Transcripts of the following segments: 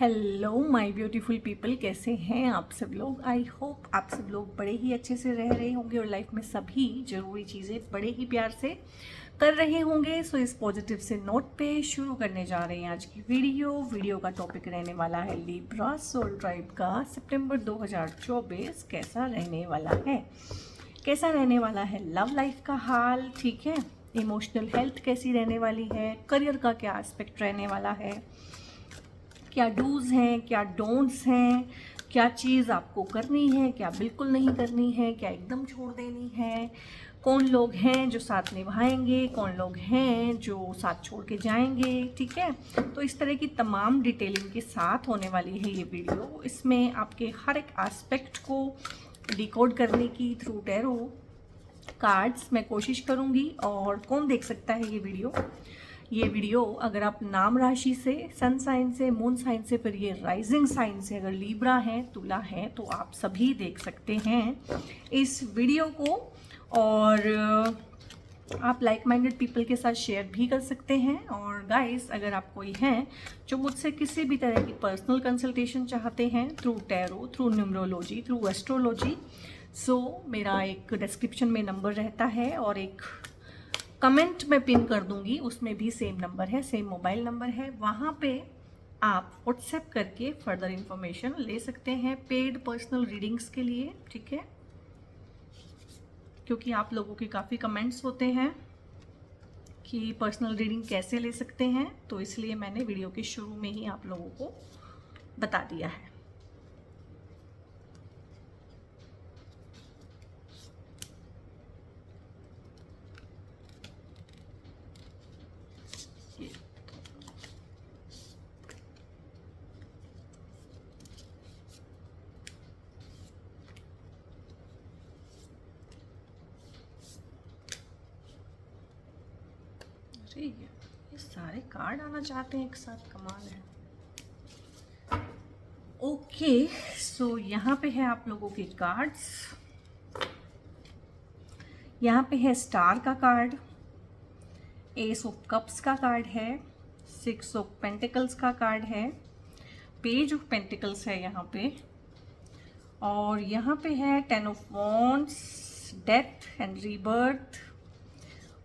Hello my beautiful people, कैसे हैं आप सब लोग। आई होप आप सब लोग बड़े ही अच्छे से रह रहे होंगे और लाइफ में सभी ज़रूरी चीज़ें बड़े ही प्यार से कर रहे होंगे। सो इस पॉजिटिव से नोट पे शुरू करने जा रहे हैं आज की वीडियो का टॉपिक रहने वाला है लिब्रा सोल ट्राइब का सितंबर 2024 कैसा रहने वाला है लव लाइफ का हाल, ठीक है। इमोशनल हेल्थ कैसी रहने वाली है, करियर का क्या एस्पेक्ट रहने वाला है, क्या डूज़ हैं, क्या डोंट्स हैं, क्या चीज़ आपको करनी है, क्या बिल्कुल नहीं करनी है, क्या एकदम छोड़ देनी है, कौन लोग हैं जो साथ निभाएंगे, कौन लोग हैं जो साथ छोड़ के जाएंगे, ठीक है। तो इस तरह की तमाम डिटेलिंग के साथ होने वाली है ये वीडियो। इसमें आपके हर एक एस्पेक्ट को डिकोड करने की थ्रू टैरो कार्ड्स मैं कोशिश करूँगी। और कौन देख सकता है ये वीडियो अगर आप नाम राशि से, सन साइन से, मून साइन से, फिर ये राइजिंग साइन से, अगर लीब्रा है, तुला है, तो आप सभी देख सकते हैं इस वीडियो को। और आप लाइक माइंडेड पीपल के साथ शेयर भी कर सकते हैं। और गाइस, अगर आप कोई हैं जो मुझसे किसी भी तरह की पर्सनल कंसल्टेशन चाहते हैं through tarot, through numerology, through astrology, so मेरा एक डिस्क्रिप्शन में नंबर रहता है और एक कमेंट में पिन कर दूंगी, उसमें भी सेम नंबर है, सेम मोबाइल नंबर है। वहाँ पे आप व्हाट्सएप करके फर्दर इंफॉर्मेशन ले सकते हैं पेड पर्सनल रीडिंग्स के लिए, ठीक है। क्योंकि आप लोगों के काफ़ी कमेंट्स होते हैं कि पर्सनल रीडिंग कैसे ले सकते हैं, तो इसलिए मैंने वीडियो के शुरू में ही आप लोगों को बता दिया है। ये सारे कार्ड आना चाहते हैं एक साथ, कमाल है। ओके, सो यहाँ पे है आप लोगों के कार्ड्स। यहाँ पे है स्टार का कार्ड, एस ऑफ कप्स का कार्ड है, 6 ऑफ पेंटिकल्स का कार्ड है, पेज ऑफ पेंटिकल्स है यहाँ पे, और यहाँ पे है 10 of wands, death and rebirth,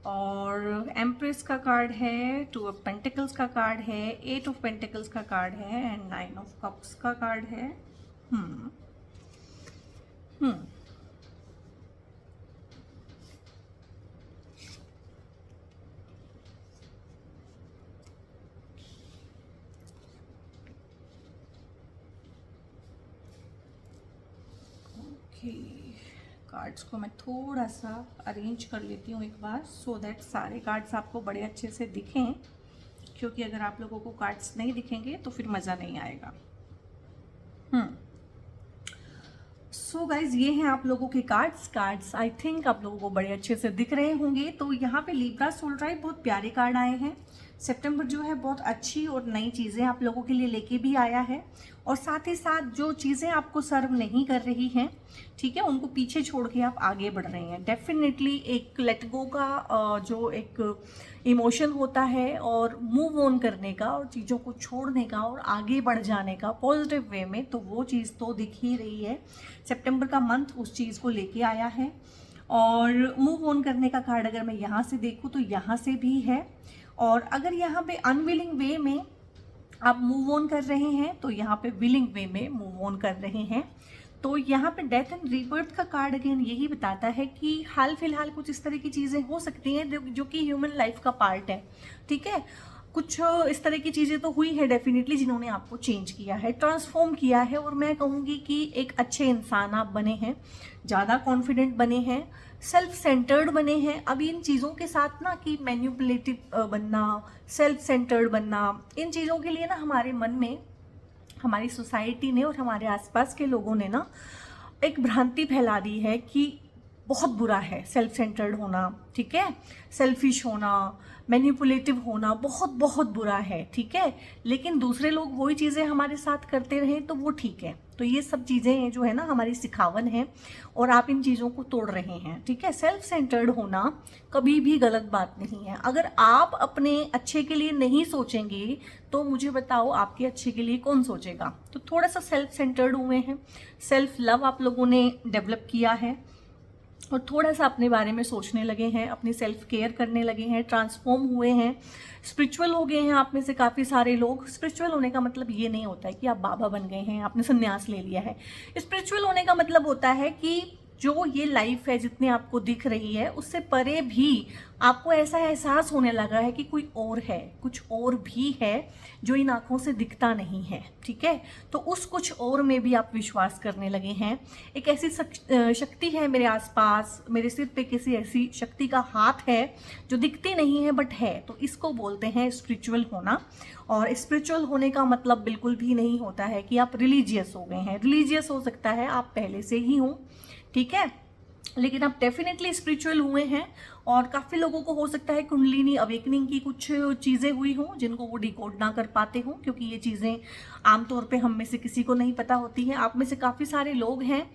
और एम्प्रेस का कार्ड है, 2 ऑफ पेंटिकल्स का कार्ड है, 8 ऑफ पेंटिकल्स का कार्ड है, एंड 9 ऑफ कप्स का कार्ड है। कार्ड्स को मैं थोड़ा सा अरेंज कर लेती हूँ एक बार, सो दैट सारे कार्ड्स आपको बड़े अच्छे से दिखें, क्योंकि अगर आप लोगों को कार्ड्स नहीं दिखेंगे तो फिर मज़ा नहीं आएगा। सो गाइज, ये हैं आप लोगों के कार्ड्स आई थिंक आप लोगों को बड़े अच्छे से दिख रहे होंगे। तो यहाँ पे लिब्रा सोल ट्राइब बहुत प्यारे कार्ड आए हैं। सितंबर जो है बहुत अच्छी और नई चीज़ें आप लोगों के लिए लेके भी आया है, और साथ ही साथ जो चीज़ें आपको सर्व नहीं कर रही हैं, ठीक है, उनको पीछे छोड़ के आप आगे बढ़ रहे हैं। डेफिनेटली एक लेट गो का जो एक इमोशन होता है, और मूव ऑन करने का, और चीज़ों को छोड़ने का और आगे बढ़ जाने का पॉजिटिव वे में, तो वो चीज़ तो दिख ही रही है। सितंबर का मंथ उस चीज़ को लेके आया है। और मूव ऑन करने का कार्ड अगर मैं यहाँ से देखूँ तो यहाँ से भी है, और अगर यहाँ पे अनविलिंग वे में आप मूव ऑन कर रहे हैं तो यहाँ पे विलिंग वे में मूव ऑन कर रहे हैं। तो यहाँ पे डेथ एंड रीबर्थ का कार्ड अगेन यही बताता है कि हाल फिलहाल कुछ इस तरह की चीज़ें हो सकती हैं जो कि ह्यूमन लाइफ का पार्ट है, ठीक है। कुछ इस तरह की चीज़ें तो हुई है डेफिनेटली, जिन्होंने आपको चेंज किया है, ट्रांसफॉर्म किया है, और मैं कहूँगी कि एक अच्छे इंसान आप बने हैं, ज़्यादा कॉन्फिडेंट बने हैं, सेल्फ सेंटर्ड बने हैं। अब इन चीज़ों के साथ ना कि मैन्युपुलेटिव बनना, सेल्फ सेंटर्ड बनना, इन चीज़ों के लिए ना हमारे मन में, हमारी सोसाइटी ने और हमारे आसपास के लोगों ने ना एक भ्रांति फैला दी है कि बहुत बुरा है। सेल्फ सेंटर्ड होना, ठीक है, सेल्फिश होना, मैनिपुलेटिव होना बहुत बहुत बुरा है, ठीक है। लेकिन दूसरे लोग वही चीज़ें हमारे साथ करते रहें तो वो ठीक है। तो ये सब चीज़ें जो है ना हमारी सिखावन है और आप इन चीज़ों को तोड़ रहे हैं, ठीक है। सेल्फ सेंटर्ड होना कभी भी गलत बात नहीं है। अगर आप अपने अच्छे के लिए नहीं सोचेंगे तो मुझे बताओ आपके अच्छे के लिए कौन सोचेगा। तो थोड़ा सा सेल्फ सेंटर्ड हुए हैं, सेल्फ लव आप लोगों ने डेवलप किया है और थोड़ा सा अपने बारे में सोचने लगे हैं, अपनी सेल्फ केयर करने लगे हैं, ट्रांसफॉर्म हुए हैं, स्पिरिचुअल हो गए हैं। आप में से काफ़ी सारे लोग, स्पिरिचुअल होने का मतलब ये नहीं होता है कि आप बाबा बन गए हैं, आपने संन्यास ले लिया है। स्पिरिचुअल होने का मतलब होता है कि जो ये लाइफ है जितनी आपको दिख रही है उससे परे भी आपको ऐसा एहसास होने लगा है कि कोई और है, कुछ और भी है जो इन आँखों से दिखता नहीं है, ठीक है। तो उस कुछ और में भी आप विश्वास करने लगे हैं। एक ऐसी शक्ति है मेरे आसपास, मेरे सिर पे किसी ऐसी शक्ति का हाथ है जो दिखती नहीं है बट है, तो इसको बोलते हैं स्पिरिचुअल होना। और स्पिरिचुअल होने का मतलब बिल्कुल भी नहीं होता है कि आप रिलीजियस हो गए हैं। रिलीजियस हो सकता है आप पहले से ही हों, ठीक है, लेकिन आप डेफिनेटली स्पिरिचुअल हुए हैं। और काफ़ी लोगों को हो सकता है कुंडलिनी अवेकनिंग की कुछ चीज़ें हुई हों जिनको वो डिकोड ना कर पाते हों, क्योंकि ये चीज़ें आमतौर पे हम में से किसी को नहीं पता होती हैं। आप में से काफ़ी सारे लोग हैं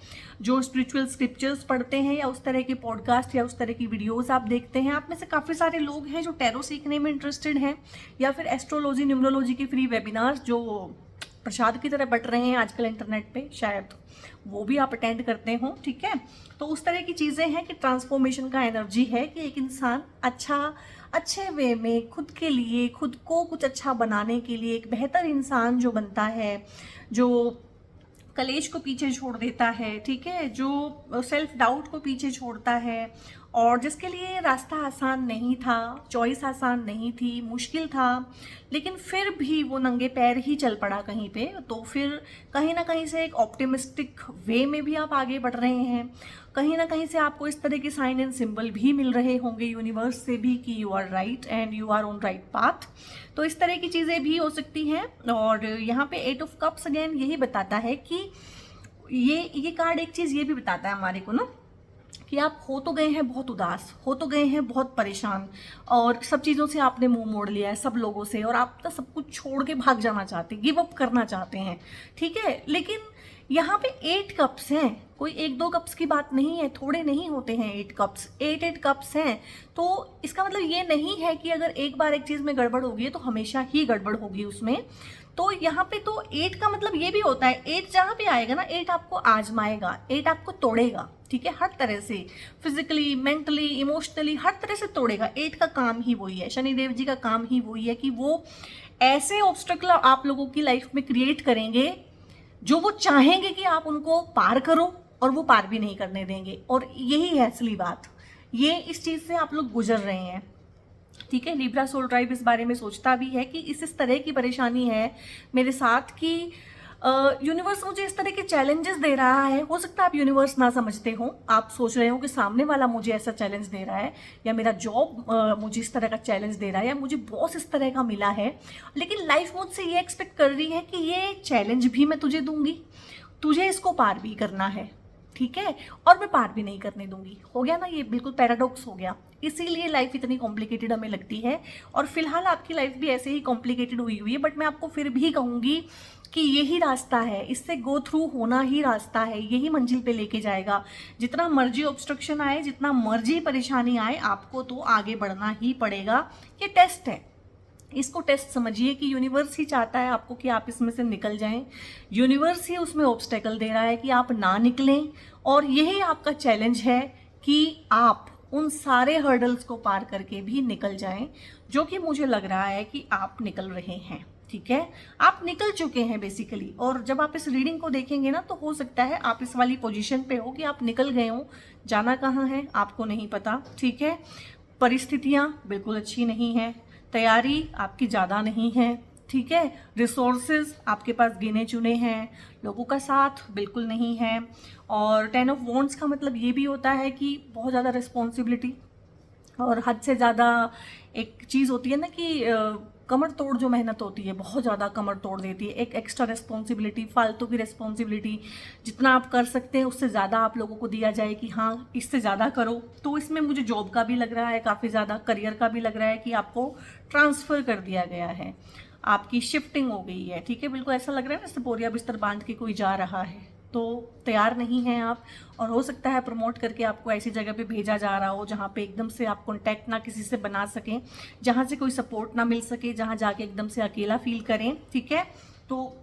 जो स्पिरिचुअल स्क्रिप्चर्स पढ़ते हैं या उस तरह के पॉडकास्ट या उस तरह की वीडियोस आप देखते हैं। आप में से काफ़ी सारे लोग हैं जो टैरो सीखने में इंटरेस्टेड हैं या फिर एस्ट्रोलॉजी न्यूमरोलॉजी के फ्री वेबिनार्स जो प्रसाद की तरह बट रहे हैं आजकल इंटरनेट पे, शायद वो भी आप अटेंड करते हो, ठीक है। तो उस तरह की चीज़ें हैं कि ट्रांसफॉर्मेशन का एनर्जी है कि एक इंसान अच्छे वे में खुद के लिए, खुद को कुछ अच्छा बनाने के लिए एक बेहतर इंसान जो बनता है, जो कलेश को पीछे छोड़ देता है, ठीक है, जो सेल्फ डाउट को पीछे छोड़ता है और जिसके लिए रास्ता आसान नहीं था, चॉइस आसान नहीं थी, मुश्किल था, लेकिन फिर भी वो नंगे पैर ही चल पड़ा कहीं पे। तो फिर कहीं ना कहीं से एक ऑप्टिमिस्टिक वे में भी आप आगे बढ़ रहे हैं। कहीं ना कहीं से आपको इस तरह के साइन एंड सिंबल भी मिल रहे होंगे यूनिवर्स से भी कि you are right and you are on right path. तो इस तरह की चीज़ें भी हो सकती हैं। और यहाँ पे 8 ऑफ कप्स अगेन यही बताता है कि ये कार्ड एक चीज़ ये भी बताता है हमारे को ना कि आप हो तो गए हैं बहुत उदास, हो तो गए हैं बहुत परेशान और सब चीज़ों से आपने मुंह मोड़ लिया है, सब लोगों से, और आप तो सब कुछ छोड़ के भाग जाना चाहते हैं, गिव अप करना चाहते हैं, ठीक है। लेकिन यहाँ पे 8 कप्स हैं, कोई 1-2 कप्स की बात नहीं है, थोड़े नहीं होते हैं 8 कप्स, 8 कप्स हैं। तो इसका मतलब ये नहीं है कि अगर एक बार एक चीज़ में गड़बड़ होगी है तो हमेशा ही गड़बड़ होगी उसमें। तो यहाँ पे तो 8 का मतलब ये भी होता है, 8 जहाँ पे आएगा ना, 8 आपको आजमाएगा, 8 आपको तोड़ेगा, ठीक है, हर तरह से, फिजिकली, मेंटली, इमोशनली, हर तरह से तोड़ेगा। 8 का काम ही वही है, शनिदेव जी का काम ही वही है कि वो ऐसे ऑब्स्टेकल आप लोगों की लाइफ में क्रिएट करेंगे जो वो चाहेंगे कि आप उनको पार करो और वो पार भी नहीं करने देंगे। और यही है असली बात, ये इस चीज़ से आप लोग गुजर रहे हैं, ठीक है। लिब्रा सोल ट्राइब इस बारे में सोचता भी है कि इस तरह की परेशानी है मेरे साथ कि यूनिवर्स मुझे इस तरह के चैलेंजेस दे रहा है। हो सकता है आप यूनिवर्स ना समझते हो, आप सोच रहे हो कि सामने वाला मुझे ऐसा चैलेंज दे रहा है या मेरा जॉब मुझे इस तरह का चैलेंज दे रहा है या मुझे बॉस इस तरह का मिला है, लेकिन लाइफ मुझसे ये एक्सपेक्ट कर रही है कि ये चैलेंज भी मैं तुझे दूंगी, तुझे इसको पार भी करना है, ठीक है, और मैं पार भी नहीं करने दूंगी। हो गया ना, ये बिल्कुल पैराडॉक्स हो गया। इसीलिए लाइफ इतनी कॉम्प्लिकेटेड हमें लगती है और फिलहाल आपकी लाइफ भी ऐसे ही कॉम्प्लिकेटेड हुई है। बट मैं आपको फिर भी कहूँगी कि यही रास्ता है, इससे गो थ्रू होना ही रास्ता है, यही मंजिल पे लेके जाएगा। जितना मर्जी ऑब्स्ट्रक्शन आए, जितना मर्जी परेशानी आए, आपको तो आगे बढ़ना ही पड़ेगा। ये टेस्ट है, इसको टेस्ट समझिए कि यूनिवर्स ही चाहता है आपको कि आप इसमें से निकल जाएं। यूनिवर्स ही उसमें ऑब्स्टेकल दे रहा है कि आप ना निकलें, और यही आपका चैलेंज है कि आप उन सारे हर्डल्स को पार करके भी निकल जाएं, जो कि मुझे लग रहा है कि आप निकल रहे हैं, ठीक है, आप निकल चुके हैं बेसिकली। और जब आप इस रीडिंग को देखेंगे ना तो हो सकता है आप इस वाली पोजीशन पे हो कि आप निकल गए हो, जाना कहाँ है आपको नहीं पता, ठीक है। परिस्थितियाँ बिल्कुल अच्छी नहीं है, तैयारी आपकी ज़्यादा नहीं है, ठीक है, रिसोर्सेज आपके पास गिने चुने हैं, लोगों का साथ बिल्कुल नहीं है। और 10 ऑफ वॉन्ड्स का मतलब ये भी होता है कि बहुत ज़्यादा रिस्पॉन्सिबिलिटी और हद से ज़्यादा एक चीज़ होती है ना कि कमर तोड़ जो मेहनत होती है, बहुत ज़्यादा कमर तोड़ देती है। एक एक्स्ट्रा रिस्पॉन्सिबिलिटी, फालतू की रिस्पॉन्सिबिलिटी, जितना आप कर सकते हैं उससे ज़्यादा आप लोगों को दिया जाए कि हाँ इससे ज़्यादा करो। तो इसमें मुझे जॉब का भी लग रहा है काफ़ी ज़्यादा, करियर का भी लग रहा है कि आपको ट्रांसफ़र कर दिया गया है, आपकी शिफ्टिंग हो गई है। ठीक है, बिल्कुल ऐसा लग रहा है जैसे बोरिया बिस्तर बांध के कोई जा रहा है, तो तैयार नहीं हैं आप। और हो सकता है प्रमोट करके आपको ऐसी जगह पे भेजा जा रहा हो जहाँ पे एकदम से आप कांटेक्ट ना किसी से बना सकें, जहाँ से कोई सपोर्ट ना मिल सके, जहाँ जाके एकदम से अकेला फील करें। ठीक है, तो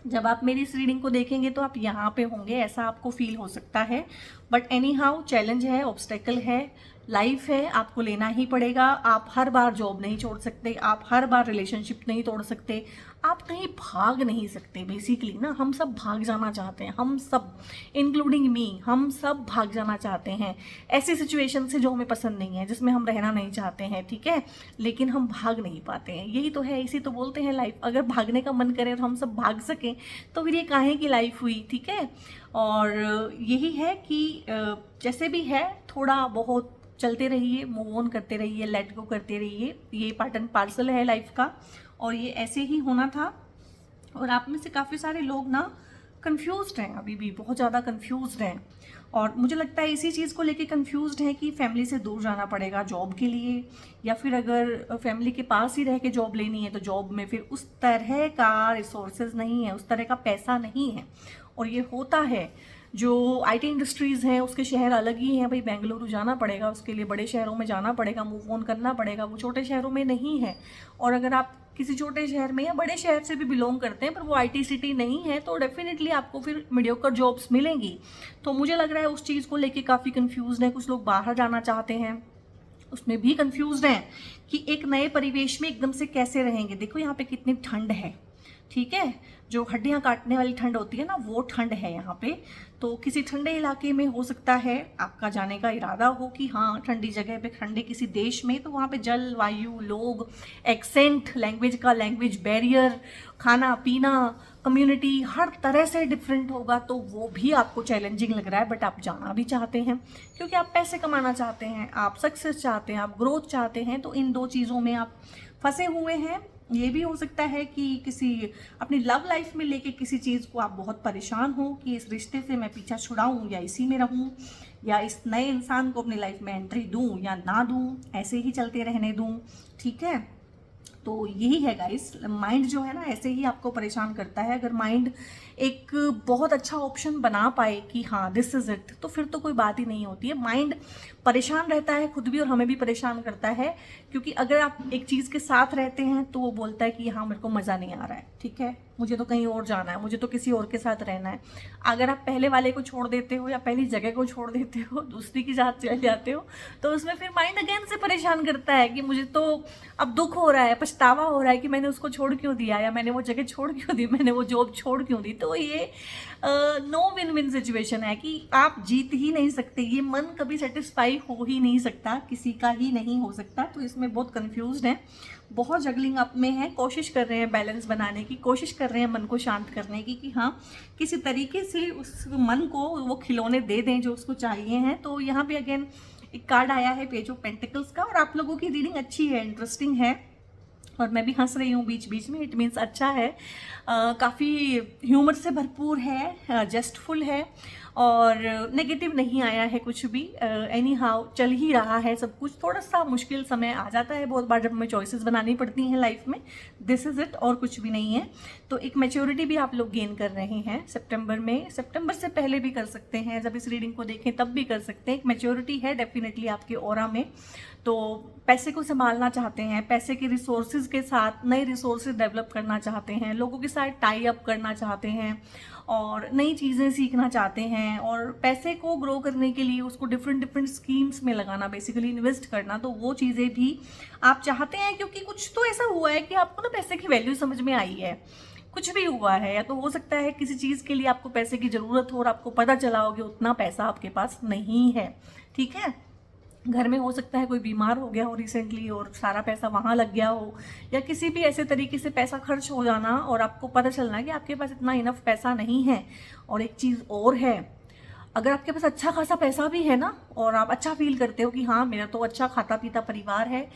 जब आप मेरी इस रीडिंग को देखेंगे तो आप यहाँ पे होंगे, ऐसा आपको फील हो सकता है। बट एनी हाउ चैलेंज है, ऑब्स्टेकल है, लाइफ है, आपको लेना ही पड़ेगा। आप हर बार जॉब नहीं छोड़ सकते, आप हर बार रिलेशनशिप नहीं तोड़ सकते, आप कहीं भाग नहीं सकते। बेसिकली ना हम सब भाग जाना चाहते हैं, हम सब इंक्लूडिंग मी, हम सब भाग जाना चाहते हैं ऐसी सिचुएशन से जो हमें पसंद नहीं है, जिसमें हम रहना नहीं चाहते हैं। ठीक है, लेकिन हम भाग नहीं पाते हैं, यही तो है, इसी तो बोलते हैं लाइफ। अगर भागने का मन करे तो हम सब भाग सकें तो फिर ये काहे की लाइफ हुई। ठीक है, और यही है कि जैसे भी है थोड़ा बहुत चलते रहिए, मूव ऑन करते रहिए, लेट गो करते रहिए। ये पार्ट एंड पार्सल है लाइफ का, और ये ऐसे ही होना था। और आप में से काफ़ी सारे लोग ना कंफ्यूज्ड हैं, अभी भी बहुत ज़्यादा कंफ्यूज्ड हैं। और मुझे लगता है इसी चीज़ को लेके कंफ्यूज्ड हैं कि फैमिली से दूर जाना पड़ेगा जॉब के लिए, या फिर अगर फैमिली के पास ही रह के जॉब लेनी है तो जॉब में फिर उस तरह का रिसोर्सेज नहीं है, उस तरह का पैसा नहीं है। और ये होता है, जो आईटी इंडस्ट्रीज़ हैं उसके शहर अलग ही हैं भाई, बेंगलुरु जाना पड़ेगा, उसके लिए बड़े शहरों में जाना पड़ेगा, मूव ऑन करना पड़ेगा, वो छोटे शहरों में नहीं है। और अगर आप किसी छोटे शहर में या बड़े शहर से भी बिलोंग करते हैं पर वो आईटी सिटी नहीं है, तो डेफिनेटली आपको फिर मीडियोकर जॉब्स मिलेंगी। तो मुझे लग रहा है उस चीज़ को लेके काफ़ी कंफ्यूज है। कुछ लोग बाहर जाना चाहते हैं, उसमें भी कंफ्यूज हैं कि एक नए परिवेश में एकदम से कैसे रहेंगे। देखो यहाँ पे कितनी ठंड है, ठीक है, जो हड्डियां काटने वाली ठंड होती है ना, वो ठंड है यहाँ पे। तो किसी ठंडे इलाके में हो सकता है आपका जाने का इरादा हो कि हाँ ठंडी जगह पे, ठंडे किसी देश में, तो वहाँ पे जल वायु, लोग, एक्सेंट, लैंग्वेज बैरियर, खाना पीना, कम्युनिटी हर तरह से डिफरेंट होगा। तो वो भी आपको चैलेंजिंग लग रहा है, बट आप जाना भी चाहते हैं क्योंकि आप पैसे कमाना चाहते हैं, आप सक्सेस चाहते हैं, आप ग्रोथ चाहते हैं। तो इन दो चीज़ों में आप फंसे हुए हैं। ये भी हो सकता है कि किसी अपनी लव लाइफ में लेके किसी चीज़ को आप बहुत परेशान हो कि इस रिश्ते से मैं पीछा छुड़ाऊं या इसी में रहूं, या इस नए इंसान को अपनी लाइफ में एंट्री दूं या ना दूं, ऐसे ही चलते रहने दूं। ठीक है, तो यही है गाइस, माइंड जो है ना ऐसे ही आपको परेशान करता है। अगर माइंड एक बहुत अच्छा ऑप्शन बना पाए कि हाँ दिस इज इट, तो फिर तो कोई बात ही नहीं होती है। माइंड परेशान रहता है खुद भी और हमें भी परेशान करता है, क्योंकि अगर आप एक चीज़ के साथ रहते हैं तो वो बोलता है कि हाँ मेरे को मज़ा नहीं आ रहा है, ठीक है, मुझे तो कहीं और जाना है, मुझे तो किसी और के साथ रहना है। अगर आप पहले वाले को छोड़ देते हो या पहली जगह को छोड़ देते हो, दूसरी के साथ चले जाते हो, तो उसमें फिर माइंड अगेन से परेशान करता है कि मुझे तो अब दुख हो रहा है, पछतावा हो रहा है कि मैंने उसको छोड़ क्यों दिया, या मैंने वो जगह छोड़ क्यों दी, मैंने वो जॉब छोड़ क्यों दी। तो ये नो विन विन सिचुएशन है कि आप जीत ही नहीं सकते, ये मन कभी सेटिस्फाई हो ही नहीं सकता, किसी का ही नहीं हो सकता। तो इसमें बहुत कंफ्यूज्ड है, बहुत जगलिंग अप में है, कोशिश कर रहे हैं बैलेंस बनाने की, कोशिश कर रहे हैं मन को शांत करने की कि हाँ किसी तरीके से उस मन को वो खिलौने दे दें जो उसको चाहिए हैं। तो यहाँ पे अगेन एक कार्ड आया है पेज ऑफ पेंटिकल्स का, और आप लोगों की रीडिंग अच्छी है, इंटरेस्टिंग है, और मैं भी हंस रही हूँ बीच बीच में, इट मीन्स अच्छा है, काफ़ी ह्यूमर से भरपूर है, जस्टफुल है, और नेगेटिव नहीं आया है कुछ भी। एनी हाउ चल ही रहा है सब कुछ। थोड़ा सा मुश्किल समय आ जाता है बहुत बार जब हमें चॉइसेस बनानी पड़ती हैं लाइफ में, दिस इज़ इट, और कुछ भी नहीं है। तो एक मैच्योरिटी भी आप लोग गेन कर रहे हैं सितंबर में, सितंबर से पहले भी कर सकते हैं, जब इस रीडिंग को देखें तब भी कर सकते हैं। एक मैच्योरिटी है डेफिनेटली आपके ऑरा में। तो पैसे को संभालना चाहते हैं, पैसे के रिसोर्सेज के साथ नए रिसोर्सेज डेवलप करना चाहते हैं, लोगों के साथ टाई अप करना चाहते हैं, और नई चीज़ें सीखना चाहते हैं, और पैसे को ग्रो करने के लिए उसको डिफरेंट स्कीम्स में लगाना, बेसिकली इन्वेस्ट करना। तो वो चीज़ें भी आप चाहते हैं, क्योंकि कुछ तो ऐसा हुआ है कि आपको ना पैसे की वैल्यू समझ में आई है, कुछ भी हुआ है, या तो हो सकता है किसी चीज़ के लिए आपको पैसे की ज़रूरत हो और आपको पता चला हो कि उतना पैसा आपके पास नहीं है। ठीक है, घर में हो सकता है कोई बीमार हो गया हो रिसेंटली और सारा पैसा वहाँ लग गया हो, या किसी भी ऐसे तरीके से पैसा खर्च हो जाना और आपको पता चलना कि आपके पास इतना इनफ पैसा नहीं है। और एक चीज़ और है, अगर आपके पास अच्छा खासा पैसा भी है ना, और आप अच्छा फील करते हो कि हाँ मेरा तो अच्छा खाता पीता परिवार है,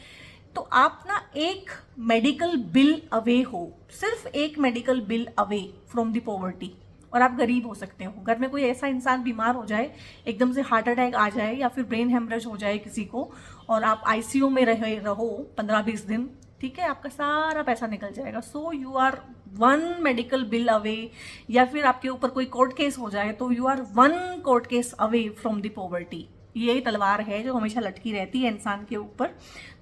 तो आप ना एक मेडिकल बिल अवे हो, सिर्फ एक medical bill away from the poverty, और आप गरीब हो सकते हो। घर में कोई ऐसा इंसान बीमार हो जाए, एकदम से हार्ट अटैक आ जाए या फिर ब्रेन हेमरेज हो जाए किसी को, और आप आईसीयू में रहो 15-20 दिन, ठीक है, आपका सारा पैसा निकल जाएगा। So you are one medical bill away, या फिर आपके ऊपर कोई कोर्ट केस हो जाए तो you are one court case away from the poverty. यही तलवार है जो हमेशा लटकी रहती है इंसान के ऊपर।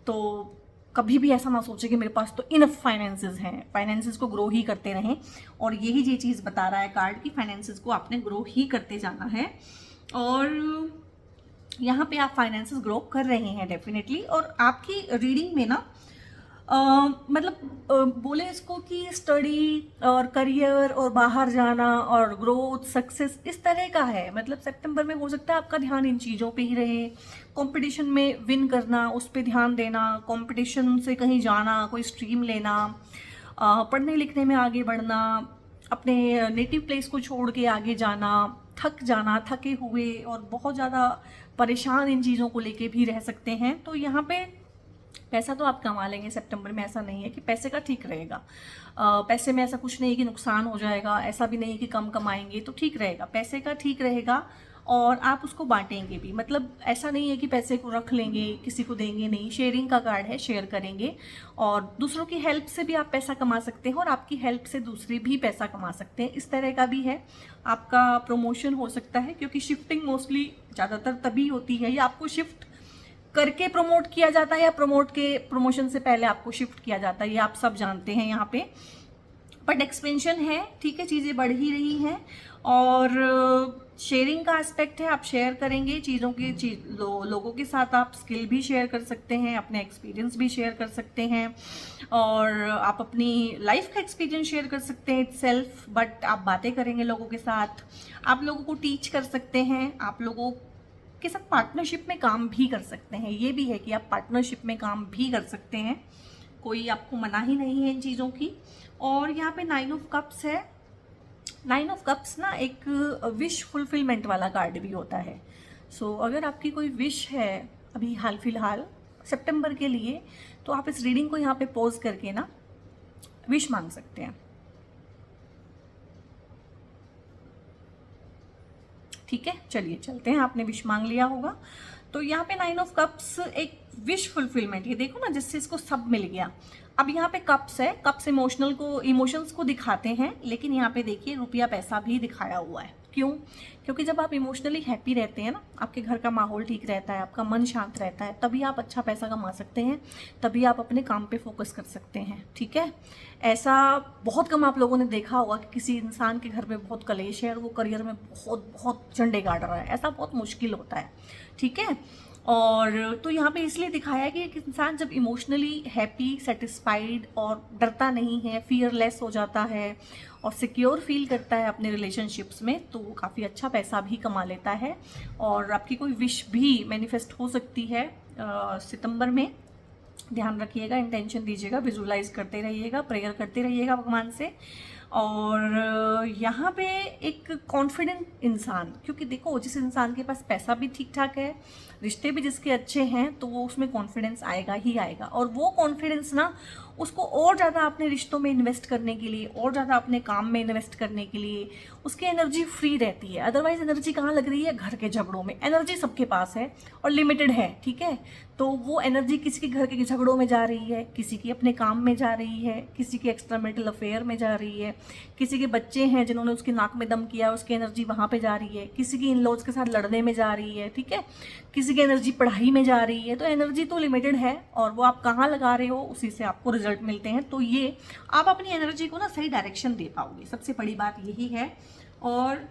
तो कभी भी ऐसा ना सोचे कि मेरे पास तो इनफ फाइनेंसेस हैं, फाइनेंसेस को ग्रो ही करते रहें। और यही ये चीज़ बता रहा है कार्ड कि फाइनेंसेस को आपने ग्रो ही करते जाना है, और यहाँ पे आप फाइनेंसेस ग्रो कर रहे हैं डेफिनेटली। और आपकी रीडिंग में ना बोले इसको कि स्टडी और करियर और बाहर जाना और ग्रोथ सक्सेस इस तरह का है। मतलब सितंबर में हो सकता है आपका ध्यान इन चीज़ों पे ही रहे, कंपटीशन में विन करना, उस पर ध्यान देना, कंपटीशन से कहीं जाना, कोई स्ट्रीम लेना, पढ़ने लिखने में आगे बढ़ना, अपने नेटिव प्लेस को छोड़ के आगे जाना, थक जाना, थके हुए और बहुत ज़्यादा परेशान इन चीज़ों को लेके भी रह सकते हैं। तो यहाँ पे पैसा तो आप कमा लेंगे सितंबर में, ऐसा नहीं है कि पैसे का ठीक रहेगा। पैसे में ऐसा कुछ नहीं है कि नुकसान हो जाएगा, ऐसा भी नहीं है कि कम कमाएंगे तो ठीक रहेगा, पैसे का ठीक रहेगा। और आप उसको बांटेंगे भी, मतलब ऐसा नहीं है कि पैसे को रख लेंगे किसी को देंगे नहीं। शेयरिंग का कार्ड है, शेयर करेंगे, और दूसरों की हेल्प से भी आप पैसा कमा सकते हैं और आपकी हेल्प से दूसरे भी पैसा कमा सकते हैं, इस तरह का भी है। आपका प्रमोशन हो सकता है, क्योंकि शिफ्टिंग मोस्टली ज़्यादातर तभी होती है, या आपको शिफ्ट करके प्रमोट किया जाता है या प्रमोशन से पहले आपको शिफ्ट किया जाता है, ये आप सब जानते हैं यहाँ पे। बट एक्सपेंशन है, ठीक है, चीज़ें बढ़ ही रही हैं। और शेयरिंग का एस्पेक्ट है, आप शेयर करेंगे चीज़ों के लोगों के साथ, आप स्किल भी शेयर कर सकते हैं, अपने एक्सपीरियंस भी शेयर कर सकते हैं, और आप अपनी लाइफ का एक्सपीरियंस शेयर कर सकते हैं इटसेल्फ। बट आप बातें करेंगे लोगों के साथ, आप लोगों को टीच कर सकते हैं, आप लोगों के साथ पार्टनरशिप में काम भी कर सकते हैं। ये भी है कि आप पार्टनरशिप में काम भी कर सकते हैं, कोई आपको मना ही नहीं है इन चीज़ों की। और यहाँ पे 9 ऑफ कप्स है। 9 ऑफ कप्स ना एक विश फुलफिलमेंट वाला कार्ड भी होता है। सो अगर आपकी कोई विश है अभी हाल फिलहाल सितंबर के लिए, तो आप इस रीडिंग को यहाँ पे पॉज करके ना विश मांग सकते हैं, ठीक है। चलिए चलते हैं, आपने विश मांग लिया होगा। तो यहाँ पे 9 ऑफ कप्स एक विश फुलफिलमेंट, ये देखो ना, जिससे इसको सब मिल गया। अब यहाँ पे कप्स है, कप्स इमोशंस को दिखाते हैं, लेकिन यहाँ पे देखिए रुपया पैसा भी दिखाया हुआ है। क्यों? क्योंकि जब आप इमोशनली हैप्पी रहते हैं ना, आपके घर का माहौल ठीक रहता है, आपका मन शांत रहता है, तभी आप अच्छा पैसा कमा सकते हैं, तभी आप अपने काम पे फोकस कर सकते हैं, ठीक है। ऐसा बहुत कम आप लोगों ने देखा होगा कि किसी इंसान के घर में बहुत कलेश है और वो करियर में बहुत बहुत झंडे गाड़ रहा है, ऐसा बहुत मुश्किल होता है, ठीक है। और तो यहाँ पे इसलिए दिखाया है कि एक इंसान जब इमोशनली हैप्पी, सेटिस्फाइड और डरता नहीं है, फियरलेस हो जाता है और सिक्योर फील करता है अपने रिलेशनशिप्स में, तो वो काफ़ी अच्छा पैसा भी कमा लेता है। और आपकी कोई विश भी मैनिफेस्ट हो सकती है सितंबर में। ध्यान रखिएगा, इंटेंशन दीजिएगा, विजुलाइज करते रहिएगा, प्रेयर करते रहिएगा भगवान से। और यहाँ पे एक कॉन्फिडेंट इंसान, क्योंकि देखो जिस इंसान के पास पैसा भी ठीक ठाक है, रिश्ते भी जिसके अच्छे हैं, तो वो उसमें कॉन्फिडेंस आएगा ही आएगा। और वो कॉन्फिडेंस ना उसको और ज़्यादा अपने रिश्तों में इन्वेस्ट करने के लिए, और ज़्यादा अपने काम में इन्वेस्ट करने के लिए उसकी एनर्जी फ्री रहती है। अदरवाइज एनर्जी कहाँ लग रही है? घर के झगड़ों में। एनर्जी सबके पास है और लिमिटेड है, ठीक है। तो वो एनर्जी किसी के घर के झगड़ों में जा रही है, किसी की अपने काम में जा रही है, किसी के एक्स्ट्रा मैरिटल अफेयर में जा रही है, किसी के बच्चे हैं जिन्होंने उसकी नाक में दम किया, उसकी एनर्जी वहाँ पे जा रही है, किसी की इन लॉज के साथ लड़ने में जा रही है, ठीक है, किसी की एनर्जी पढ़ाई में जा रही है। तो एनर्जी तो लिमिटेड है और वो आप कहाँ लगा रहे हो उसी से आपको रिजल्ट मिलते हैं। तो ये आप अपनी एनर्जी को ना सही डायरेक्शन दे पाओगे, सबसे बड़ी बात यही है। और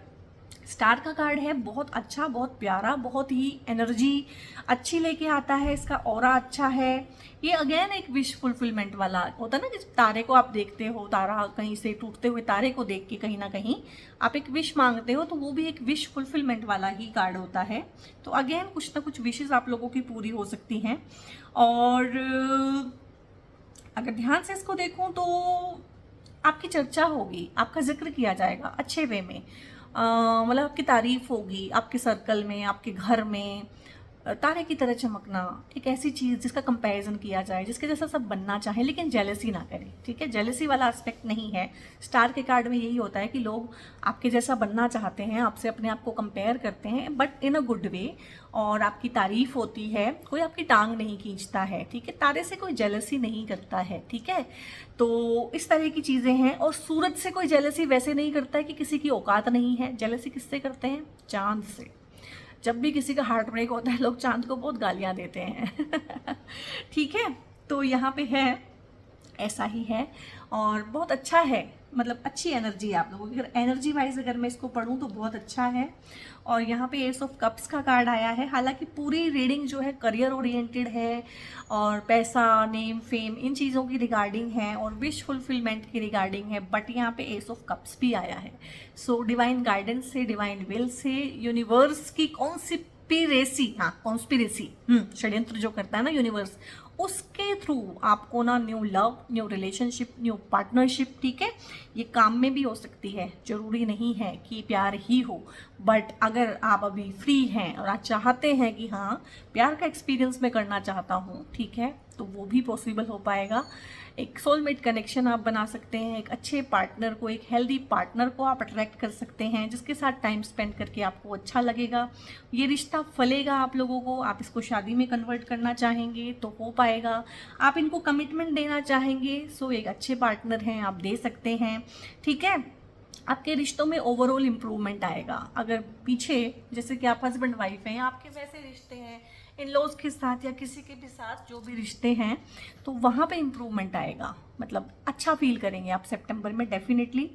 स्टार का कार्ड है, बहुत अच्छा, बहुत प्यारा, बहुत ही एनर्जी अच्छी लेके आता है, इसका ऑरा अच्छा है। ये अगेन एक विश फुलफिलमेंट वाला होता है ना, कि तारे को आप देखते हो, तारा कहीं से टूटते हुए तारे को देख के कहीं ना कहीं आप एक विश मांगते हो, तो वो भी एक विश फुलफिलमेंट वाला ही कार्ड होता है। तो अगेन कुछ ना कुछ विशेस आप लोगों की पूरी हो सकती हैं। और अगर ध्यान से इसको देखूं तो आपकी चर्चा होगी, आपका जिक्र किया जाएगा अच्छे वे में, मतलब आपकी तारीफ होगी आपके सर्कल में, आपके घर में, तारे की तरह चमकना, एक ऐसी चीज़ जिसका कंपैरिजन किया जाए, जिसके जैसा सब बनना चाहे लेकिन जेलसी ना करें, ठीक है। जेलसी वाला एस्पेक्ट नहीं है। स्टार के कार्ड में यही होता है कि लोग आपके जैसा बनना चाहते हैं, आपसे अपने आप को कंपेयर करते हैं, but in a good way, और आपकी तारीफ होती है, कोई आपकी टांग नहीं खींचता है, ठीक है। तारे से कोई जेलसी नहीं करता है, ठीक है। तो इस तरह की चीज़ें हैं। और सूरज से कोई जेलसी वैसे नहीं करता है कि किसी की औकात नहीं है। जेलसी किससे करते हैं? चांद से। जब भी किसी का हार्ट ब्रेक होता है लोग चांद को बहुत गालियां देते हैं ठीक है। तो यहाँ पे है, ऐसा ही है और बहुत अच्छा है, मतलब अच्छी एनर्जी है आप लोगों की। अगर एनर्जी वाइज अगर मैं इसको पढ़ूँ तो बहुत अच्छा है। और यहाँ पे एस ऑफ कप्स का कार्ड आया है। हालांकि पूरी रीडिंग जो है करियर ओरिएंटेड है और पैसा, नेम, फेम, इन चीज़ों की रिगार्डिंग है और विश फुलफिलमेंट की रिगार्डिंग है, बट यहाँ पे एस ऑफ कप्स भी आया है। सो डिवाइन गाइडेंस से, डिवाइन विल से, यूनिवर्स की कॉन्स्पिरेसी, हाँ कॉन्स्पिरेसी, षड्यंत्र जो करता है ना यूनिवर्स, उसके थ्रू आपको ना new love, new relationship, new partnership, ठीक है। ये काम में भी हो सकती है, जरूरी नहीं है कि प्यार ही हो, बट अगर आप अभी फ्री हैं और आप चाहते हैं कि हाँ प्यार का एक्सपीरियंस मैं करना चाहता हूँ, ठीक है, तो वो भी पॉसिबल हो पाएगा। एक सोलमेट कनेक्शन आप बना सकते हैं, एक अच्छे पार्टनर को, एक हेल्दी पार्टनर को आप अट्रैक्ट कर सकते हैं, जिसके साथ टाइम स्पेंड करके आपको अच्छा लगेगा। ये रिश्ता फलेगा आप लोगों को। आप इसको शादी में कन्वर्ट करना चाहेंगे तो हो पाएगा। आप इनको कमिटमेंट देना चाहेंगे, सो एक अच्छे पार्टनर हैं, आप दे सकते हैं, ठीक है। आपके रिश्तों में ओवरऑल इम्प्रूवमेंट आएगा। अगर पीछे जैसे कि आप हस्बैंड वाइफ हैं, आपके वैसे रिश्ते हैं इन लॉज के साथ या किसी के भी साथ, जो भी रिश्ते हैं, तो वहाँ पे इम्प्रूवमेंट आएगा। मतलब अच्छा फील करेंगे आप सितंबर में डेफिनेटली।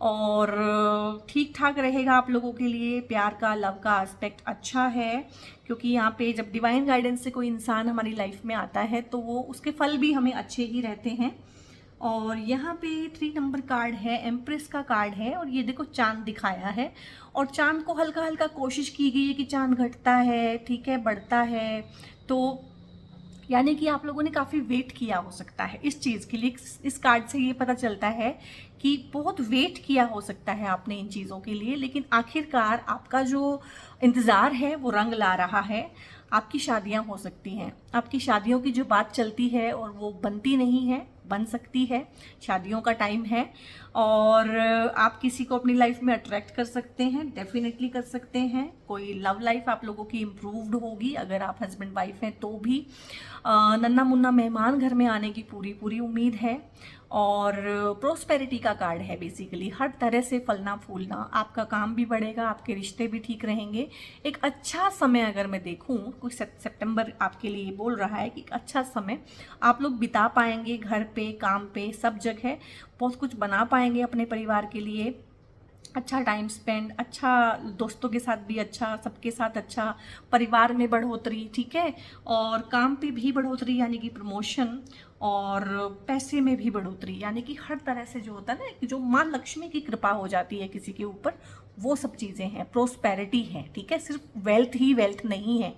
और ठीक ठाक रहेगा आप लोगों के लिए। प्यार का, लव का एस्पेक्ट अच्छा है, क्योंकि यहाँ पे जब डिवाइन गाइडेंस से कोई इंसान हमारी लाइफ में आता है तो वो उसके फल भी हमें अच्छे ही रहते हैं। और यहाँ पे 3 नंबर कार्ड है, एम्प्रेस का कार्ड है, और ये देखो चांद दिखाया है, और चांद को हल्का हल्का कोशिश की गई है कि चांद घटता है, ठीक है, बढ़ता है। तो यानी कि आप लोगों ने काफ़ी वेट किया हो सकता है इस चीज़ के लिए। इस कार्ड से ये पता चलता है कि बहुत वेट किया हो सकता है आपने इन चीज़ों के लिए, लेकिन आखिरकार आपका जो इंतज़ार है वो रंग ला रहा है। आपकी शादियां हो सकती हैं, आपकी शादियों की जो बात चलती है और वो बनती नहीं है, बन सकती है। शादियों का टाइम है और आप किसी को अपनी लाइफ में अट्रैक्ट कर सकते हैं, डेफिनेटली कर सकते हैं। कोई लव लाइफ आप लोगों की इम्प्रूव्ड होगी अगर आप हस्बैंड वाइफ हैं तो भी। नन्ना मुन्ना मेहमान घर में आने की पूरी पूरी उम्मीद है। और प्रोस्पेरिटी का कार्ड है, बेसिकली हर तरह से फलना फूलना। आपका काम भी बढ़ेगा, आपके रिश्ते भी ठीक रहेंगे। एक अच्छा समय अगर मैं देखूं, कुछ सितंबर आपके लिए बोल रहा है कि एक अच्छा समय आप लोग बिता पाएंगे, घर पे, काम पे, सब जगह बहुत कुछ बना पाएंगे अपने परिवार के लिए। अच्छा टाइम स्पेंड, अच्छा दोस्तों के साथ भी अच्छा, सबके साथ अच्छा, परिवार में बढ़ोतरी, ठीक है, और काम पे भी बढ़ोतरी यानी कि प्रमोशन, और पैसे में भी बढ़ोतरी, यानी कि हर तरह से जो होता है ना कि जो माँ लक्ष्मी की कृपा हो जाती है किसी के ऊपर, वो सब चीज़ें हैं, प्रोस्पेरिटी है, ठीक है। सिर्फ वेल्थ ही वेल्थ नहीं है।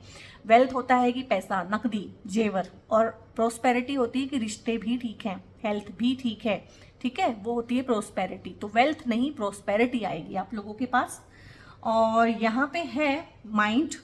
वेल्थ होता है कि पैसा, नकदी, जेवर, और प्रोस्पेरिटी होती है कि रिश्ते भी ठीक हैं, हेल्थ भी ठीक है, ठीक है, वो होती है प्रोस्पेरिटी। तो वेल्थ नहीं, प्रोस्पेरिटी आएगी आप लोगों के पास। और यहाँ पे है माइंड।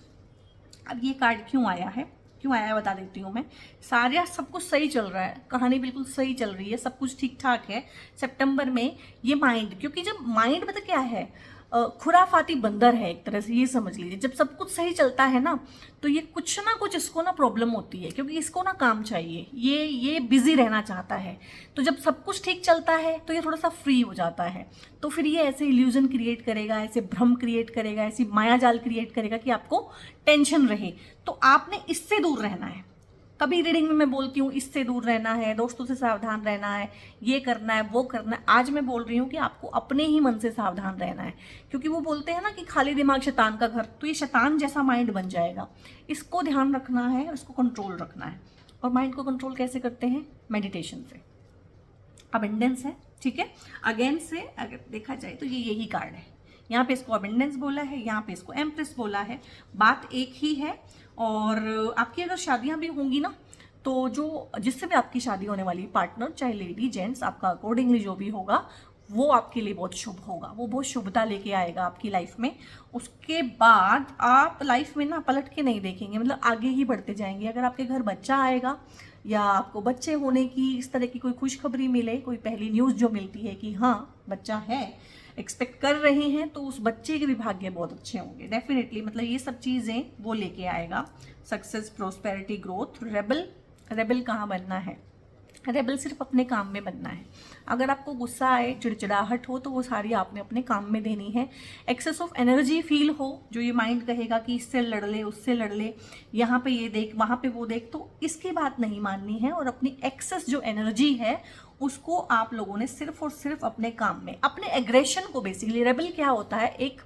अब ये कार्ड क्यों आया है, क्यों आया है बता देती हूँ मैं। सारा सब कुछ सही चल रहा है, कहानी बिल्कुल सही चल रही है, सब कुछ ठीक ठाक है सितंबर में। ये माइंड, क्योंकि जब माइंड मतलब क्या है, खुराफाती बंदर है एक तरह से, ये समझ लीजिए। जब सब कुछ सही चलता है ना तो ये कुछ ना कुछ इसको ना प्रॉब्लम होती है, क्योंकि इसको ना काम चाहिए, ये बिजी रहना चाहता है। तो जब सब कुछ ठीक चलता है तो ये थोड़ा सा फ्री हो जाता है, तो फिर ये ऐसे इल्यूजन क्रिएट करेगा, ऐसे भ्रम क्रिएट करेगा, ऐसी मायाजाल क्रिएट करेगा कि आपको टेंशन रहे। तो आपने इससे दूर रहना है। कभी रीडिंग में मैं बोलती हूँ इससे दूर रहना है, दोस्तों से सावधान रहना है, ये करना है, वो करना है। आज मैं बोल रही हूँ कि आपको अपने ही मन से सावधान रहना है, क्योंकि वो बोलते हैं ना कि खाली दिमाग शैतान का घर, तो ये शैतान जैसा माइंड बन जाएगा। इसको ध्यान रखना है, इसको कंट्रोल रखना है। और माइंड को कंट्रोल कैसे करते हैं? मेडिटेशन से। अबेंडेंस है, ठीक है। अगेन से अगर देखा जाए तो ये यही कार्ड है। यहाँ पे इसको अबेंडेंस बोला है, यहाँ पे इसको एम्प्रेस बोला है, बात एक ही है। और आपकी अगर शादियां भी होंगी ना, तो जो जिससे भी आपकी शादी होने वाली पार्टनर, चाहे लेडी जेंट्स, आपका अकॉर्डिंगली जो भी होगा वो आपके लिए बहुत शुभ होगा, वो बहुत शुभता लेके आएगा आपकी लाइफ में। उसके बाद आप लाइफ में ना पलट के नहीं देखेंगे, मतलब आगे ही बढ़ते जाएंगे। अगर आपके घर बच्चा आएगा या आपको बच्चे होने की इस तरह की कोई खुशखबरी मिले, कोई पहली न्यूज़ जो मिलती है कि हाँ बच्चा है, एक्सपेक्ट कर रहे हैं, तो उस बच्चे के भी भाग्य बहुत अच्छे होंगे डेफिनेटली। मतलब ये सब चीज़ें वो लेके आएगा, सक्सेस, प्रोस्पेरिटी, ग्रोथ। रेबल कहाँ बनना है? रेबल सिर्फ अपने काम में बनना है। अगर आपको गुस्सा आए, चिड़चिड़ाहट हो, तो वो सारी आपने अपने काम में देनी है। एक्सेस ऑफ एनर्जी फील हो, जो ये माइंड कहेगा कि इससे लड़ ले, उससे लड़ ले, यहाँ पे ये देख, वहाँ पे वो देख, तो इसकी बात नहीं माननी है। और अपनी एक्सेस जो एनर्जी है उसको आप लोगों ने सिर्फ और सिर्फ अपने काम में, अपने एग्रेशन को, बेसिकली रेबल क्या होता है? एक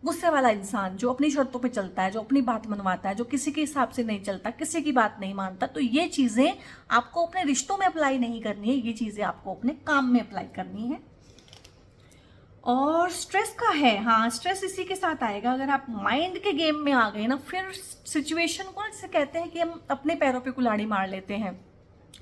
गुस्से वाला इंसान जो अपनी शर्तों पे चलता है, जो अपनी बात मनवाता है, जो किसी के हिसाब से नहीं चलता, किसी की बात नहीं मानता। तो ये चीज़ें आपको अपने रिश्तों में अप्लाई नहीं करनी है, ये चीज़ें आपको अपने काम में अप्लाई करनी है। और स्ट्रेस का है, हाँ स्ट्रेस इसी के साथ आएगा। अगर आप माइंड के गेम में आ गए ना, फिर सिचुएशन को जैसे कहते हैं कि हम अपने पैरों पे कुल्हाड़ी मार लेते हैं,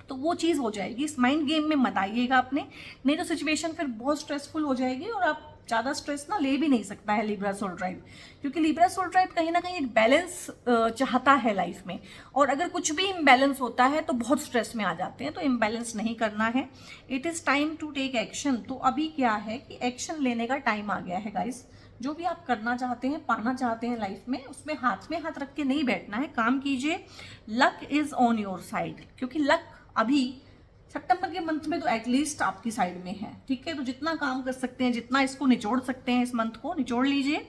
तो वो चीज़ हो जाएगी। इस माइंड गेम में मत आइएगा अपने, नहीं तो सिचुएशन फिर बहुत स्ट्रेसफुल हो जाएगी और आप ज़्यादा स्ट्रेस ना ले भी नहीं सकता है लिब्रा सोल ट्राइब, क्योंकि लिब्रा सोल ट्राइब कहीं ना कहीं एक बैलेंस चाहता है लाइफ में। और अगर कुछ भी इम्बैलेंस होता है तो बहुत स्ट्रेस में आ जाते हैं, तो इम्बैलेंस नहीं करना है। It is time to take action. तो अभी क्या है कि एक्शन लेने का टाइम आ गया है गाइस। जो भी आप करना चाहते हैं, पाना चाहते हैं लाइफ में, उसमें हाथ रख के नहीं बैठना है, काम कीजिए। Luck is on your side, क्योंकि लक अभी सितंबर के मंथ में तो एटलीस्ट आपकी साइड में है, ठीक है। तो जितना काम कर सकते हैं, जितना इसको निचोड़ सकते हैं, इस मंथ को निचोड़ लीजिए।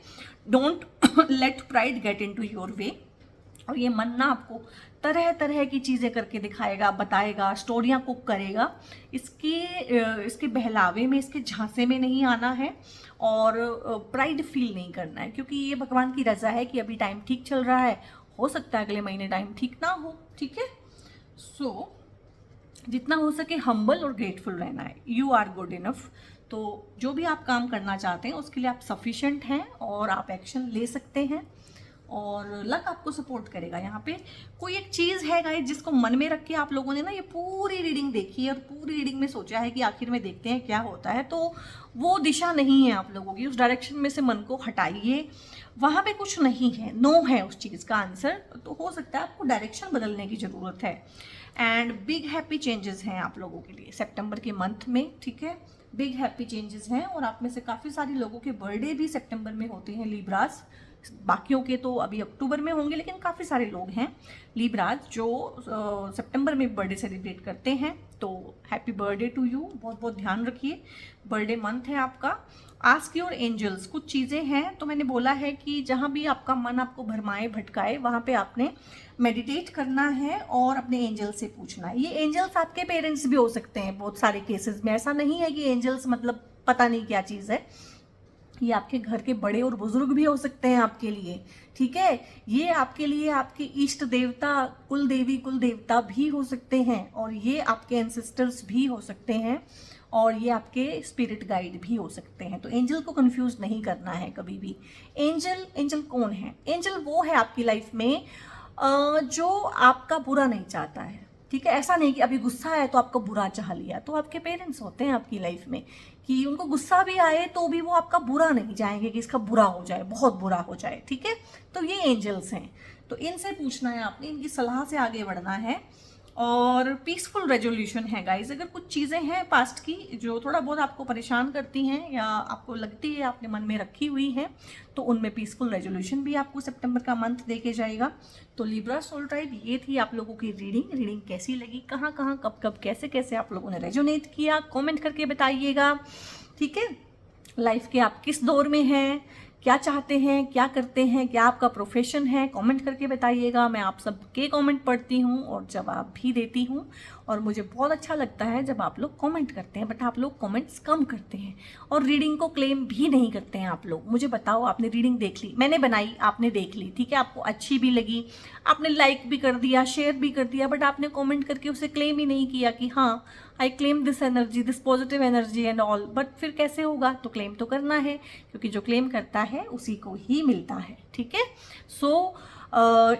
Don't let pride get into your way. और ये मन ना आपको तरह तरह की चीज़ें करके दिखाएगा, बताएगा, स्टोरियाँ कुक करेगा। इसके बहलावे में, इसके झांसे में नहीं आना है और प्राइड फील नहीं करना है, क्योंकि ये भगवान की रजा है कि अभी टाइम ठीक चल रहा है। हो सकता है अगले महीने टाइम ठीक ना हो, ठीक है। सो जितना हो सके हम्बल और ग्रेटफुल रहना है। You are good enough. तो जो भी आप काम करना चाहते हैं उसके लिए आप सफिशिएंट हैं और आप एक्शन ले सकते हैं और लक आपको सपोर्ट करेगा। यहाँ पे कोई एक चीज़ है गाइस जिसको मन में रख के आप लोगों ने ना ये पूरी रीडिंग देखी है और पूरी रीडिंग में सोचा है कि आखिर में देखते हैं क्या होता है, तो वो दिशा नहीं है आप लोगों की। उस डायरेक्शन में से मन को हटाइए, वहाँ पे कुछ नहीं है, नो है उस चीज़ का आंसर। तो हो सकता है आपको डायरेक्शन बदलने की ज़रूरत है। एंड बिग हैप्पी चेंजेस हैं आप लोगों के लिए सितंबर के मंथ में, ठीक है। बिग हैप्पी चेंजेस हैं और आप में से काफ़ी सारे लोगों के बर्थडे भी सितंबर में होते हैं लिब्रास। बाकियों के तो अभी अक्टूबर में होंगे, लेकिन काफ़ी सारे लोग हैं लिब्रास जो सितंबर में बर्थडे सेलिब्रेट करते हैं। तो हैप्पी बर्थडे टू यू। बहुत बहुत ध्यान रखिए, बर्थडे मंथ है आपका। आस्क योर एंजल्स, कुछ चीज़ें हैं तो मैंने बोला है कि जहाँ भी आपका मन आपको भरमाए भटकाए वहाँ पे आपने मेडिटेट करना है और अपने एंजल से पूछना है। ये एंजल्स आपके पेरेंट्स भी हो सकते हैं बहुत सारे केसेस में। ऐसा नहीं है कि एंजल्स मतलब पता नहीं क्या चीज़ है, ये आपके घर के बड़े और बुजुर्ग भी हो सकते हैं आपके लिए, ठीक है। ये आपके लिए आपके इष्ट देवता, कुल देवी कुल देवता भी हो सकते हैं और ये आपके एंसेस्टर्स भी हो सकते हैं और ये आपके स्पिरिट गाइड भी हो सकते हैं। तो एंजल को कंफ्यूज नहीं करना है कभी भी। एंजल कौन है? एंजल वो है आपकी लाइफ में जो आपका बुरा नहीं चाहता है, ठीक है। ऐसा नहीं कि अभी गुस्सा है तो आपका बुरा चाह लिया। तो आपके पेरेंट्स होते हैं आपकी लाइफ में कि उनको गुस्सा भी आए तो भी वो आपका बुरा नहीं चाहेंगे कि इसका बुरा हो जाए, बहुत बुरा हो जाए, ठीक है। तो ये एंजल्स हैं, तो इनसे पूछना है आपने, इनकी सलाह से आगे बढ़ना है। और पीसफुल रेजोल्यूशन है गाइज। अगर कुछ चीज़ें हैं पास्ट की जो थोड़ा बहुत आपको परेशान करती हैं या आपको लगती है आपने मन में रखी हुई हैं, तो उनमें पीसफुल रेजोल्यूशन भी आपको सितंबर का मंथ देके जाएगा। तो लिब्रा सोल ट्राइब, ये थी आप लोगों की रीडिंग कैसी लगी, कहाँ कहाँ कब कब कैसे कैसे आप लोगों ने रेजोनेट किया, कमेंट करके बताइएगा, ठीक है। लाइफ के आप किस दौर में हैं, क्या चाहते हैं, क्या करते हैं, क्या आपका प्रोफेशन है, कमेंट करके बताइएगा। मैं आप सबके कमेंट पढ़ती हूँ और जवाब भी देती हूँ और मुझे बहुत अच्छा लगता है जब आप लोग कमेंट करते हैं। बट आप लोग कमेंट्स कम करते हैं और रीडिंग को क्लेम भी नहीं करते हैं आप लोग। मुझे बताओ, आपने रीडिंग देख ली, मैंने बनाई, आपने देख ली, ठीक है, आपको अच्छी भी लगी, आपने लाइक भी कर दिया, शेयर भी कर दिया, बट आपने कमेंट करके उसे क्लेम ही नहीं किया कि हाँ I claim this energy, this positive energy and all. But फिर कैसे होगा? तो क्लेम तो करना है, क्योंकि जो क्लेम करता है उसी को ही मिलता है, ठीक है। सो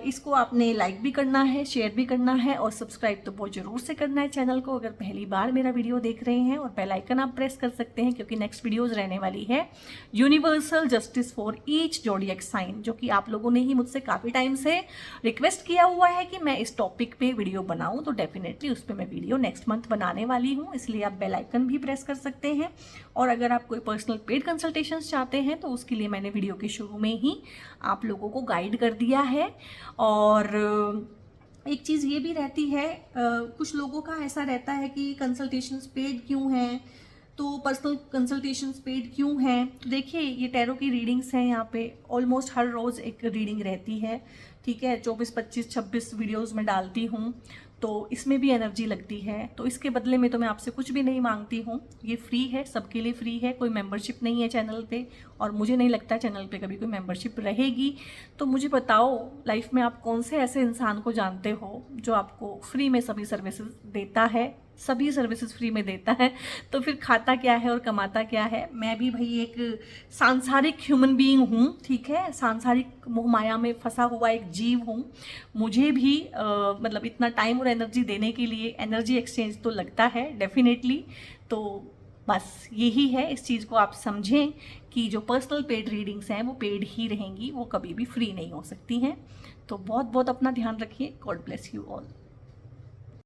इसको आपने लाइक भी करना है, शेयर भी करना है और सब्सक्राइब तो बहुत ज़रूर से करना है चैनल को अगर पहली बार मेरा वीडियो देख रहे हैं। और बेल आइकन आप प्रेस कर सकते हैं क्योंकि नेक्स्ट वीडियोज़ रहने वाली है universal justice for each zodiac sign, जो कि आप लोगों ने ही मुझसे काफ़ी टाइम से रिक्वेस्ट किया हुआ है कि मैं इस टॉपिक पे वीडियो बनाऊं, तो डेफिनेटली उस पर मैं वीडियो नेक्स्ट मंथ बनाने वाली हूं। इसलिए आप बेल आइकन भी प्रेस कर सकते हैं। और अगर आप कोई पर्सनल पेड कंसल्टेशंस चाहते हैं तो उसके लिए मैंने वीडियो के शुरू में ही आप लोगों को गाइड कर दिया है। और एक चीज़ ये भी रहती है, कुछ लोगों का ऐसा रहता है कि कंसल्टेशंस पेड क्यों हैं, तो पर्सनल कंसल्टेशंस पेड क्यों हैं। तो देखिए ये टैरो की रीडिंग्स हैं, यहाँ पे ऑलमोस्ट हर रोज़ एक रीडिंग रहती है, ठीक है। 24, 25, 26 वीडियोस में डालती हूँ, तो इसमें भी एनर्जी लगती है। तो इसके बदले में तो मैं आपसे कुछ भी नहीं मांगती हूँ, ये फ्री है, सबके लिए फ्री है, कोई मेंबरशिप नहीं है चैनल पे। और मुझे नहीं लगता चैनल पे कभी कोई मेंबरशिप रहेगी। तो मुझे बताओ लाइफ में आप कौन से ऐसे इंसान को जानते हो जो आपको फ्री में सभी सर्विसेज देता है, सभी सर्विसेज फ्री में देता है, तो फिर खाता क्या है और कमाता क्या है। मैं भी भाई एक सांसारिक ह्यूमन बीइंग हूँ, ठीक है, सांसारिक मोहमाया में फंसा हुआ एक जीव हूँ। मुझे भी मतलब इतना टाइम और एनर्जी देने के लिए एनर्जी एक्सचेंज तो लगता है डेफिनेटली। तो बस यही है, इस चीज़ को आप समझें कि जो पर्सनल पेड रीडिंग्स हैं वो पेड ही रहेंगी, वो कभी भी फ्री नहीं हो सकती हैं। तो बहुत बहुत अपना ध्यान रखिए। God bless you all.